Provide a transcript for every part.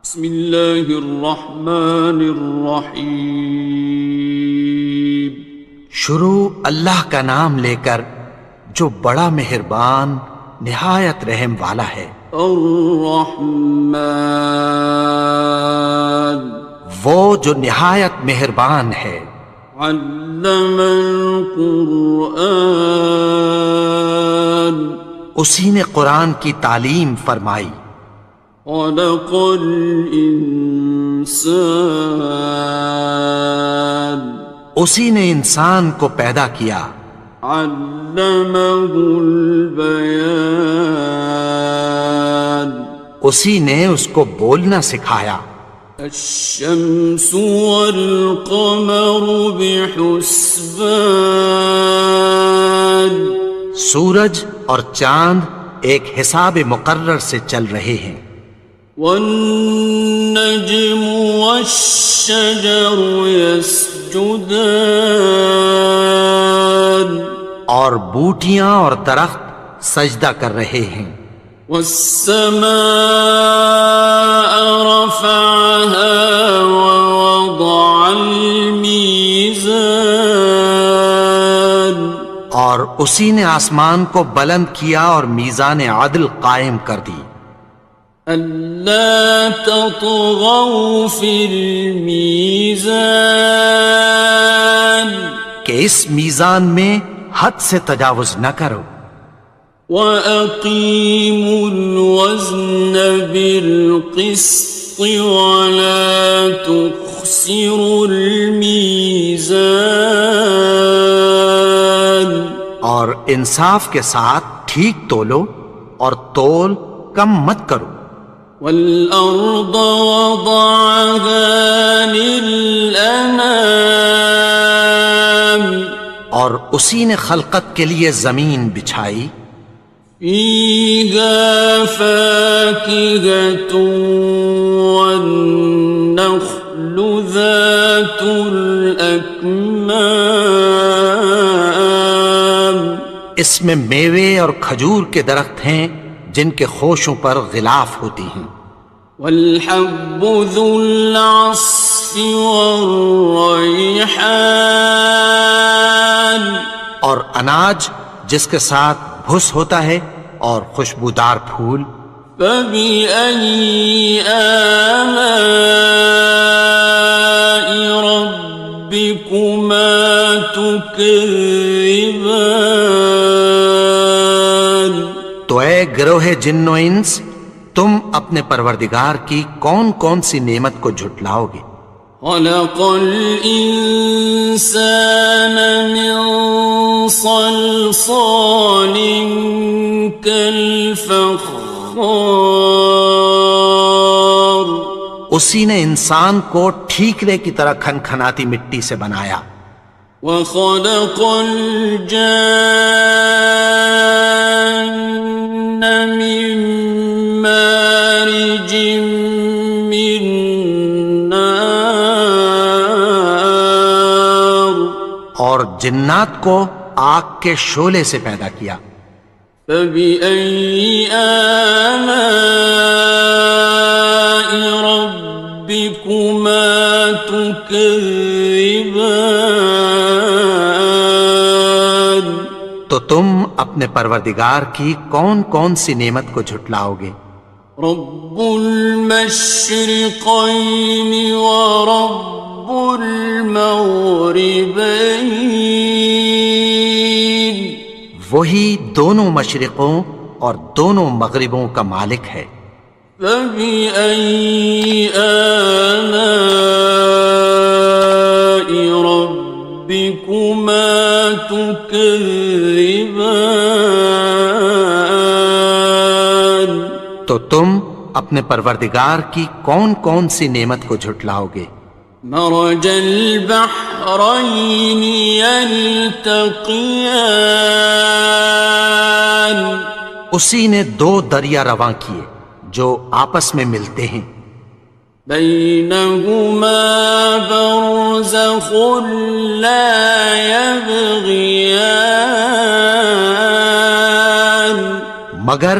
بسم اللہ الرحمن الرحیم۔ شروع اللہ کا نام لے کر جو بڑا مہربان نہایت رحم والا ہے۔ الرحمن، وہ جو نہایت مہربان ہے۔ علم القرآن، اسی نے قرآن کی تعلیم فرمائی۔ خلق الانسان، اسی نے انسان کو پیدا کیا۔ علمہ البیان، اسی نے اس کو بولنا سکھایا۔ الشمس والقمر بحسبان، سورج اور چاند ایک حساب مقرر سے چل رہے ہیں۔ والنجم والشجر يسجدان، اور بوٹیاں اور درخت سجدہ کر رہے ہیں۔ والسماء رفعها ووضع الميزان، اور اسی نے آسمان کو بلند کیا اور میزان عدل قائم کر دی۔ ألا تطغوا في الميزان، کہ اس میزان میں حد سے تجاوز نہ کرو۔ وَأَقِيمُوا الْوَزْنَ بِالْقِسْطِ وَلَا تُخْسِرُوا الْمِيزَانَ، اور انصاف کے ساتھ ٹھیک تولو اور تول کم مت کرو۔ وَالْأَرْضَ وَضَعَهَا لِلْأَنَامِ، اور اسی نے خلقت کے لیے زمین بچھائی۔ فِيهَا فَاكِهَةٌ وَالنَّخْلُ ذَاتُ الْأَكْمَامِ، اس میں میوے اور کھجور کے درخت ہیں جن کے خوشوں پر غلاف ہوتی ہیں۔ وَالْحَبُّ ذُو الْعَصْفِ وَالرَّيْحَانِ، اور اناج جس کے ساتھ بھس ہوتا ہے اور خوشبودار پھول۔ فَبِأَيِّ آلَاءِ رَبِّكُمَا تُكَذِّبَانِ، تو اے گروہ جن و انس، تم اپنے پروردگار کی کون کون سی نعمت کو جھٹلاؤ گے؟ خَلَقَ الْإِنسَانَ مِنْ صَلْصَالٍ كَالْفَخَّارِ، اسی نے انسان کو ٹھیکرے کی طرح کھنکھناتی مٹی سے بنایا۔ وَخَلَقَ الْجَانَّ مِن مَّارِجٍ مِّن نَّارٍ، اور جنات کو آگ کے شعلے سے پیدا کیا۔ فَبِأَيِّ آلَاءِ رَبِّكُمَا تُكَذِّبَانِ، تو تم اپنے پروردگار کی کون کون سی نعمت کو جھٹلاؤ گے؟ رب المشرقین ورب المغربین، وہی دونوں مشرقوں اور دونوں مغربوں کا مالک ہے۔ فَبِأَيِّ آلَاءِ رَبِّكُمَا تُكَذِّبَانِ، تو تم اپنے پروردگار کی کون کون سی نعمت کو جھٹلاؤ گے؟ مرج البحرین یلتقیان، اسی نے دو دریا رواں کیے جو آپس میں ملتے ہیں۔ بینہما برزخ لا یبغیان، مگر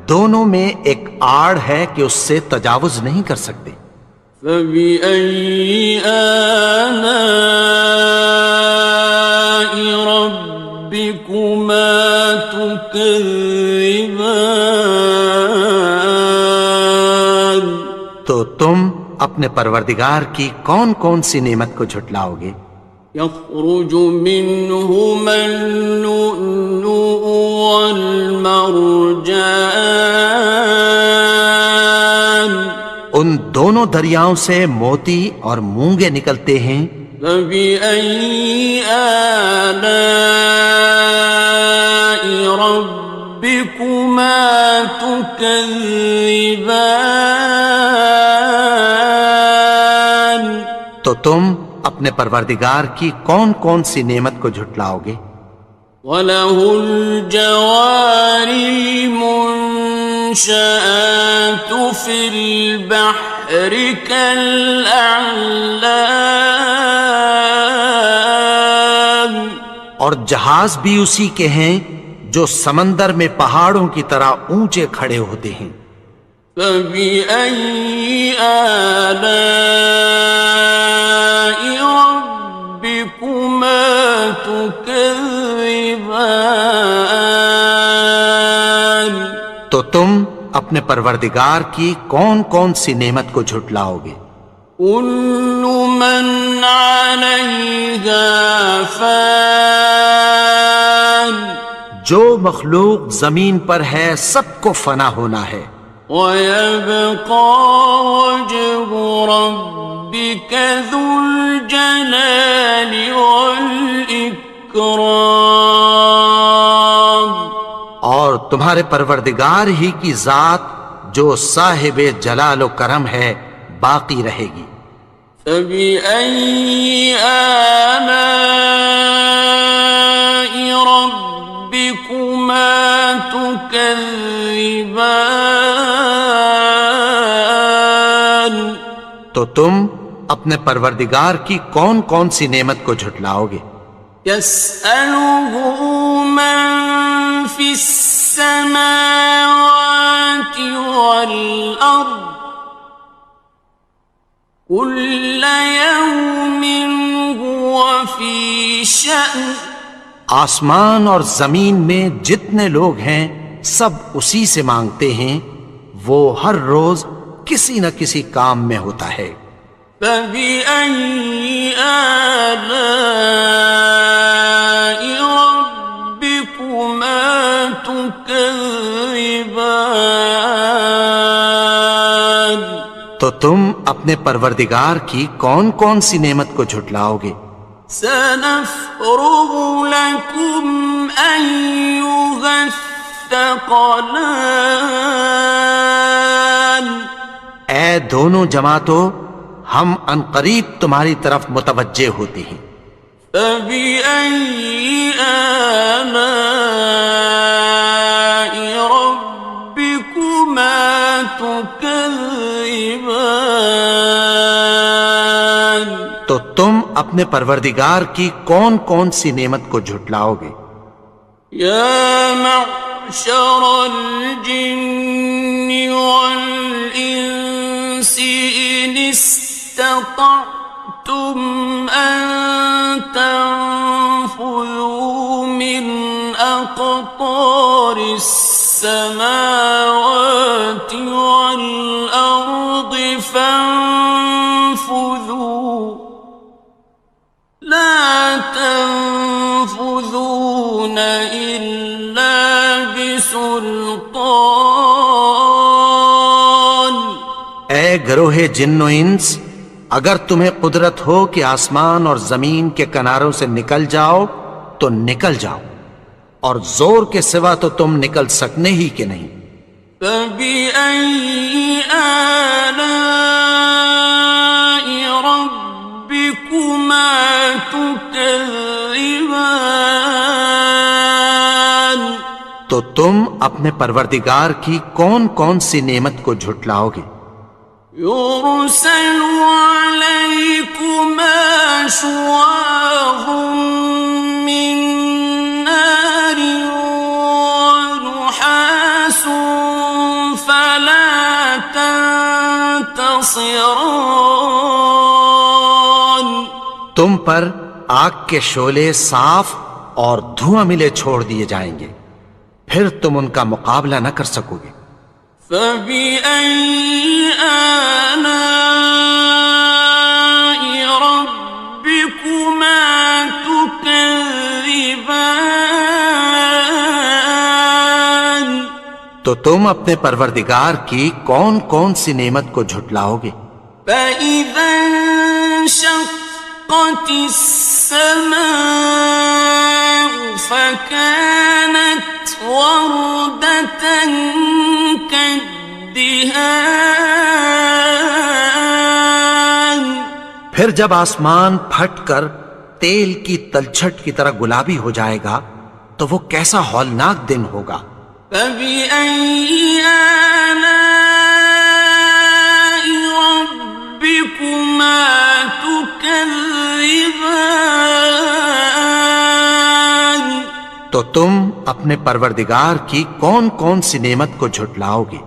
دونوں میں ایک آڑ ہے کہ اس سے تجاوز نہیں کر سکتے۔ فبأي آلاء ربكما تكذبان؟ تو تم اپنے پروردگار کی کون کون سی نعمت کو جھٹلاؤ گے؟ يخرج منهما اللؤلؤ والمرجان، ان دونوں دریاؤں سے موتی اور مونگے نکلتے ہیں۔ فبأي آلاء ربكما تكذبان؟ تو تم اپنے پروردگار کی کون کون سی نعمت کو جھٹلاؤ گے؟ وَلَهُ الْجَوَارِ الْمُنشَآتُ فِي الْبَحْرِ كَالْأَعْلَامِ، اور جہاز بھی اسی کے ہیں جو سمندر میں پہاڑوں کی طرح اونچے کھڑے ہوتے ہیں۔ فَبِأَيِّ آلَاءِ رَبِّكُمَا تُكَذِّبَانِ؟ تو تم اپنے پروردگار کی کون کون سی نعمت کو جھٹلاؤ گے؟ كُلُّ مَنْ عَلَيْهَا فَانٍ، جو مخلوق زمین پر ہے سب کو فنا ہونا ہے۔ وَيَبْقَى وَجْهُ رَبِّكَ ذُو الْجَلَالِ وَالْإِكْرَامِ، اور تمہارے پروردگار ہی کی ذات جو صاحب جلال و کرم ہے باقی رہے گی۔ فَبِأَيِّ آلَاءِ رَبِّكُمَا تُكَذِّبَانِ؟ تو تم اپنے پروردگار کی کون کون سی نعمت کو جھٹلاؤ گے؟ يَسْأَلُهُ مَن فِي السَّمَاوَاتِ وَالْأَرْضِ كُلَّ يَوْمٍ هُوَ فِي شَأْنٍ، آسمان اور زمین میں جتنے لوگ ہیں سب اسی سے مانگتے ہیں، وہ ہر روز کسی نہ کسی کام میں ہوتا ہے۔ فَبِأَيِّ آلَاءِ رَبِّكُمَا تُكَذِّبَانِ؟ تو تم اپنے پروردگار کی کون کون سی نعمت کو جھٹلاؤ گے؟ سَنَفْرُغُ لَكُمْ أَيُّهَ الثَّقَلَانِ، اے دونوں جماعتوں، ہم عنقریب تمہاری طرف متوجہ ہوتے ہیں۔ فَبِأَيِّ آلَاءِ رَبِّكُمَا تُكَذِّبَانِ؟ تو تم اپنے پروردگار کی کون کون سی نعمت کو جھٹلاؤ گے؟ يَا مَعْشَرَ الْجِنِّ وَالْإِنسِ إِنِ اسْتَطَعْتُمْ أَن تَنفُذُوا مِنْ أَقْطَارِ السَّمَاوَاتِ وَالْأَرْضِ فَانفُذُوا، لَا تَنفُذُونَ إِلَّا بِسُلْطَانٍ۔ اے گروہ جن و انس، اگر تمہیں قدرت ہو کہ آسمان اور زمین کے کناروں سے نکل جاؤ تو نکل جاؤ، اور زور کے سوا تو تم نکل سکنے ہی کہ نہیں۔ فَبِأَيِّ آلَاءِ رَبِّكُمَا تُكَذِّبَانِ؟ تو تم اپنے پروردگار کی کون کون سی نعمت کو جھٹلاؤ گے؟ يُرْسَلُ عَلَيْكُمَا شُوَاظٌ مِّن نَّارٍ وَنُحَاسٌ خاصران. تم پر آگ کے شعلے صاف اور دھواں ملے چھوڑ دیے جائیں گے، پھر تم ان کا مقابلہ نہ کر سکو گے۔ فبأي آلاء ربكما تكذبان. تو تم اپنے پروردگار کی کون کون سی نعمت کو جھٹلاؤ گے؟ فإذا انشقت السماء فكانت وردة كالدهان. پھر جب آسمان پھٹ کر تیل کی تلچھٹ کی طرح گلابی ہو جائے گا تو وہ کیسا ہولناک دن ہوگا۔ فبأي آلاء ربكما تكذبان. تو تم اپنے پروردگار کی کون کون سی نعمت کو جھٹلاؤ گے؟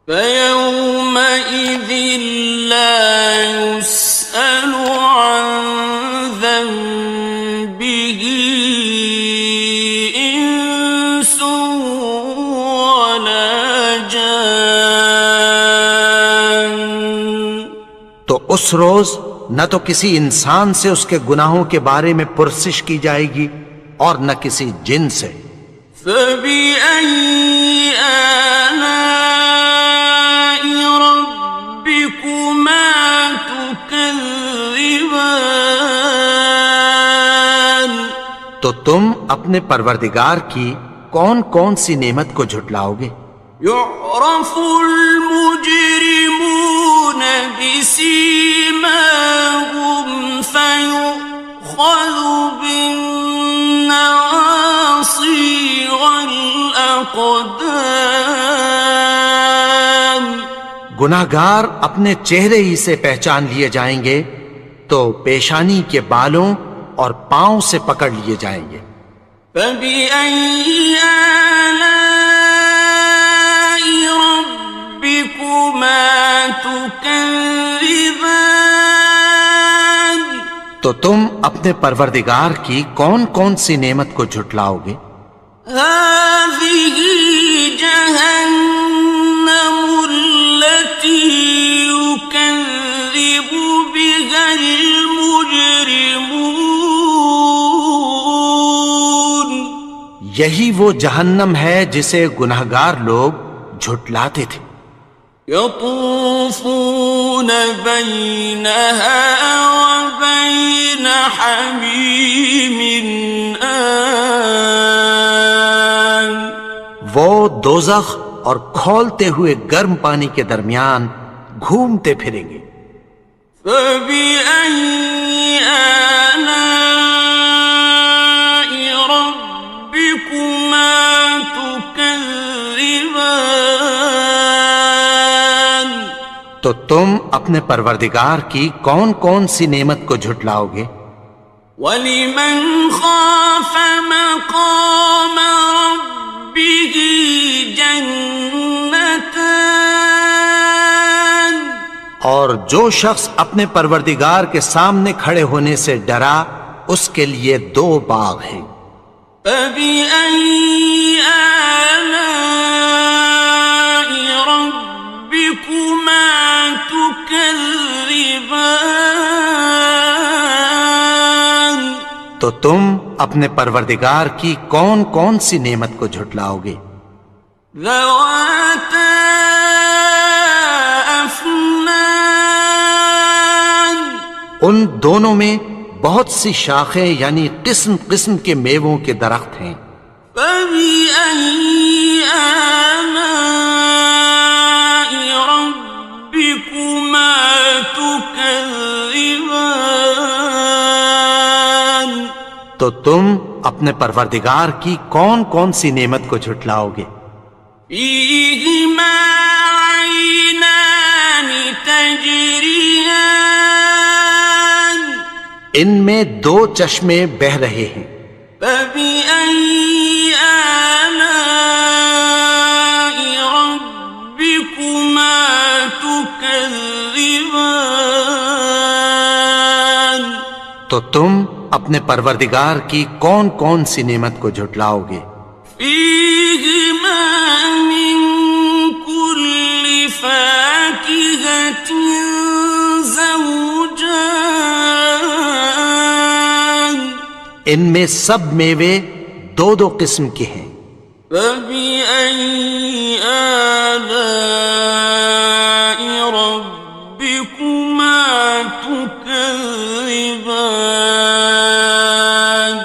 فيومئذ لا يسأل عن ذنبه إنس ولا جان. تو اس روز نہ تو کسی انسان سے اس کے گناہوں کے بارے میں پرسش کی جائے گی اور نہ کسی جن سے۔ فبأي آلاء ربكما تكذبان. تو تم اپنے پروردگار کی کون کون سی نعمت کو جھٹلاؤ گے؟ يعرف المجرمون بسيماهم فيؤخذ بالنواصي والأقدام. گناہگار اپنے چہرے ہی سے پہچان لیے جائیں گے تو پیشانی کے بالوں اور پاؤں سے پکڑ لیے جائیں گے۔ فبأي آلاء ربكما تكذبان. تو تم اپنے پروردگار کی کون کون سی نعمت کو جھٹلاؤ گے؟ هذه جهنم التي يكذب بها المجرمون. یہی وہ جہنم ہے جسے گناہگار لوگ جھٹلاتے تھے۔ يطوفون بينها وبين حميم آن. وہ دوزخ اور کھولتے ہوئے گرم پانی کے درمیان گھومتے پھریں گے۔ فبأي آلاء ربكما تكذبان. تو تم اپنے پروردگار کی کون کون سی نعمت کو جھٹلاؤ گے؟ وَلِمَنْ خَافَ مَقَامَ رَبِّهِ جَنَّتَانِ. اور جو شخص اپنے پروردگار کے سامنے کھڑے ہونے سے ڈرا اس کے لیے دو باغ ہیں۔ فَبِأَيِّ آلَاءِ رَبِّكُمَا تُكَذِّبَانِ. تو تم اپنے پروردگار کی کون کون سی نعمت کو جھٹلاؤ گے؟ ذَوَاتَا أَفْنَانٍ. ان دونوں میں بہت سی شاخیں یعنی قسم قسم کے میووں کے درخت ہیں۔ فَبِأَيِّ آلَاءِ رَبِّكُمَا تُكَذِّبَانِ. تو تم اپنے پروردگار کی کون کون سی نعمت کو جھٹلاؤ گے؟ فِيهِمَا عَيْنَانِ تَجْرِيَانِ. ان میں دو چشمے بہہ رہے ہیں۔ فَبِأَيِّ آلَاءِ رَبِّكُمَا تُكَذِّبَانِ. تكذبان تو تم اپنے پروردگار کی کون کون سی نعمت کو جھٹلاؤ گے؟ فيهما من كل فاكهة زوجان ان میں سب میوے دو دو قسم کے ہیں۔ فبأي آلاء ربكما تكذبان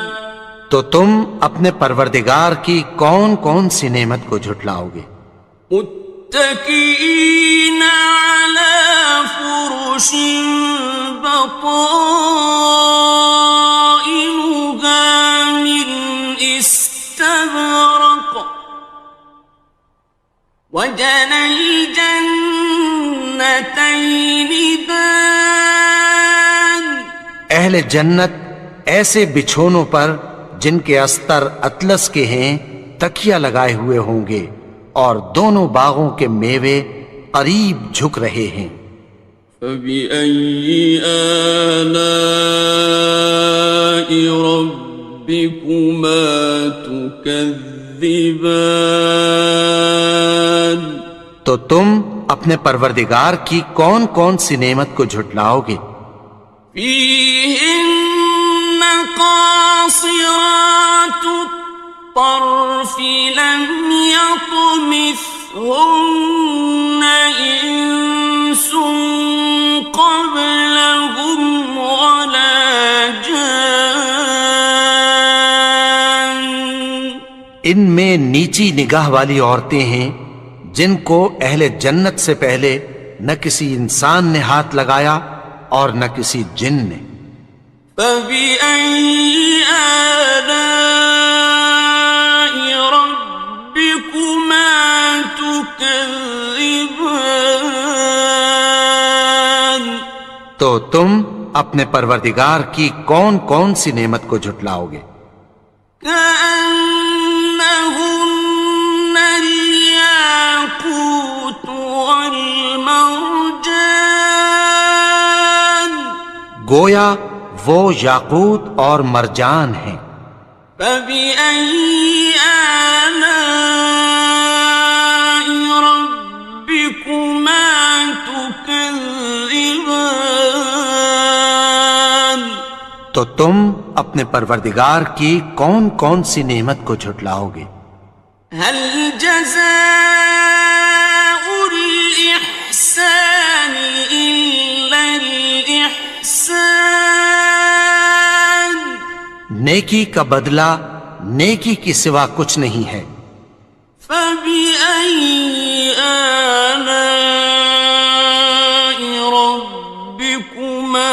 تو تم اپنے پروردگار کی کون کون سی نعمت کو جھٹلاؤ گے؟ متكئين على فرش بطائنها من استبرق وجنى الجنتين دان اہل جنت ایسے بچھونوں پر جن کے استر اطلس کے ہیں تکیہ لگائے ہوئے ہوں گے اور دونوں باغوں کے میوے قریب جھک رہے ہیں۔ فبأي آلاء ربكما تكذبان تو تم اپنے پروردگار کی کون کون سی نعمت کو جھٹلاؤ گے؟ فيهن قاصرات الطرف لم يطمثهن إنس قبلهم ولا جان ان میں نیچی نگاہ والی عورتیں ہیں جن کو اہل جنت سے پہلے نہ کسی انسان نے ہاتھ لگایا اور نہ کسی جن نے۔ فبأي آلاء ربكما تكذبان تو تم اپنے پروردگار کی کون کون سی نعمت کو جھٹلاؤ گے؟ كأنهن الياقوت والمرجان گویا وہ یاقوت اور مرجان ہیں۔ فبأي آلاء ربكما تكذبان تو تم اپنے پروردگار کی کون کون سی نعمت کو جھٹلاؤ گے؟ هل جزاء الإحسان إلا الإحسان نیکی کا بدلہ نیکی کی سوا کچھ نہیں ہے۔ فبأي آلاء ربكما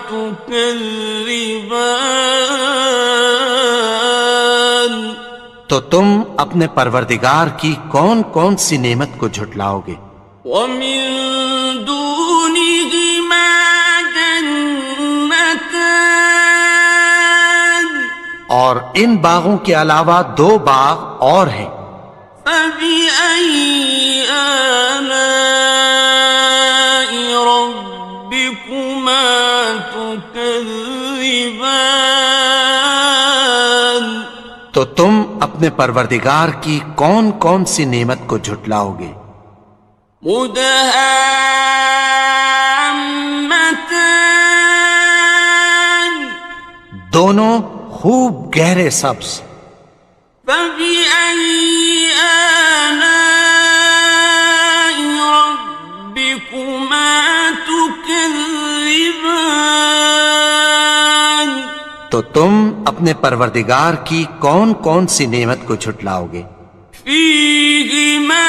تكذبان تو تم اپنے پروردگار کی کون کون سی نعمت کو جھٹلاؤ گے؟ ومن دونهما جنتان اور ان باغوں کے علاوہ دو باغ اور ہیں۔ فبأي آلاء ربكما تكذبان تو تم اپنے پروردگار کی کون کون سی نعمت کو جھٹلاؤ گے؟ مدهامتان دونوں خوب گہرے سبز۔ فبأي آلاء ربكما تكذبان تو تم اپنے پروردگار کی کون کون سی نعمت کو جھٹلاؤ گے؟ فيهما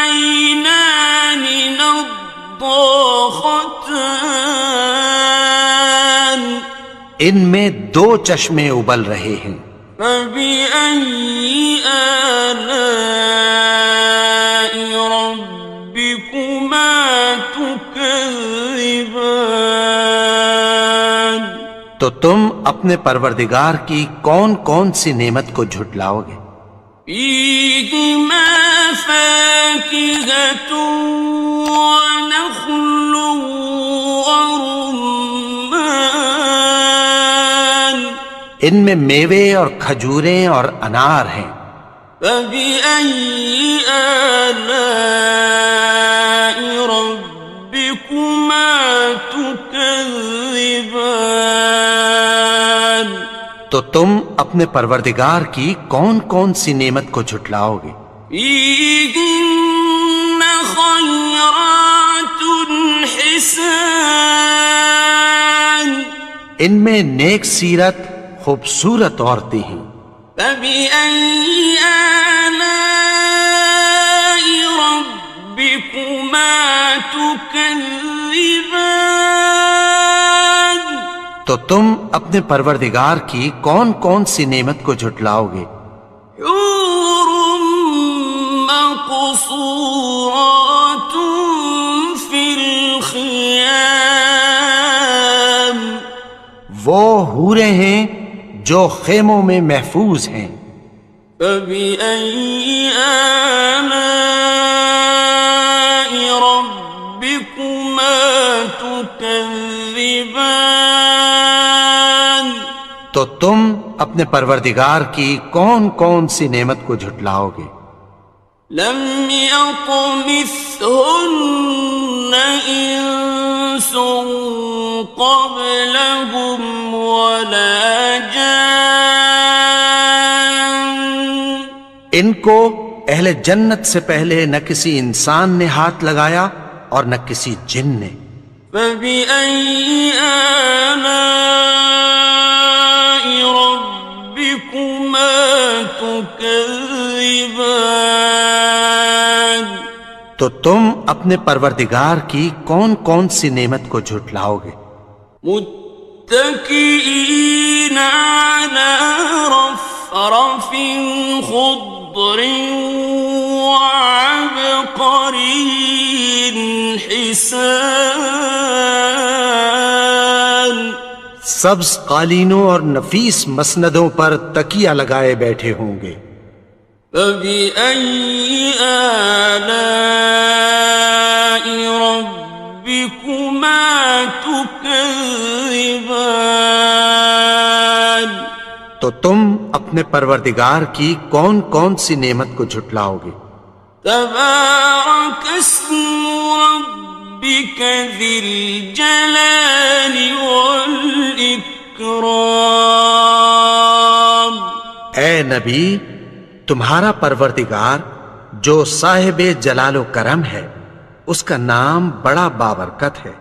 عينان نضاختان ان میں دو چشمے ابل رہے ہیں۔ فبأي آلاء ربكما تكذبان تو تم اپنے پروردگار کی کون کون سی نعمت کو جھٹلاؤ گے؟ فيهما فاكهة ونخل ورمان ان میں میوے اور کھجوریں اور انار ہیں. فبأي آلاء ربكما تكذبان تو تم اپنے پروردگار کی کون کون سی نعمت کو جھٹلاؤ گے؟ فيهن خيرات حسان ان میں نیک سیرت خوبصورت عورتیں ہیں. فبأي آلاء ربكما تكذبان تو تم اپنے پروردگار کی کون کون سی نعمت کو جھٹلاؤ گے؟ حور مقصورات في الخيام وہ حوریں ہیں جو خیموں میں محفوظ ہیں. فبأي آلاء ربكما تكذبان تو تم اپنے پروردگار کی کون کون سی نعمت کو جھٹلاؤ گے؟ لم يطمثهن إنس قبلهم ولا جان ان کو اہل جنت سے پہلے نہ کسی انسان نے ہاتھ لگایا اور نہ کسی جن نے. فبأي آلاء ربكما تكذبان تو تم اپنے پروردگار کی کون کون سی نعمت کو جھٹلاؤ گے؟ متكئين على رفرف خضر وعبقري حسان سبز قالینوں اور نفیس مسندوں پر تکیہ لگائے بیٹھے ہوں گے. فبأي آلاء ربكما تكذبان تو تم اپنے پروردگار کی کون کون سی نعمت کو جھٹلاؤ گے؟ تبارك اسم ربك ذي الجلال والإكرام اے نبی، تمہارا پروردگار جو صاحب جلال و کرم ہے، اس کا نام بڑا بابرکت ہے.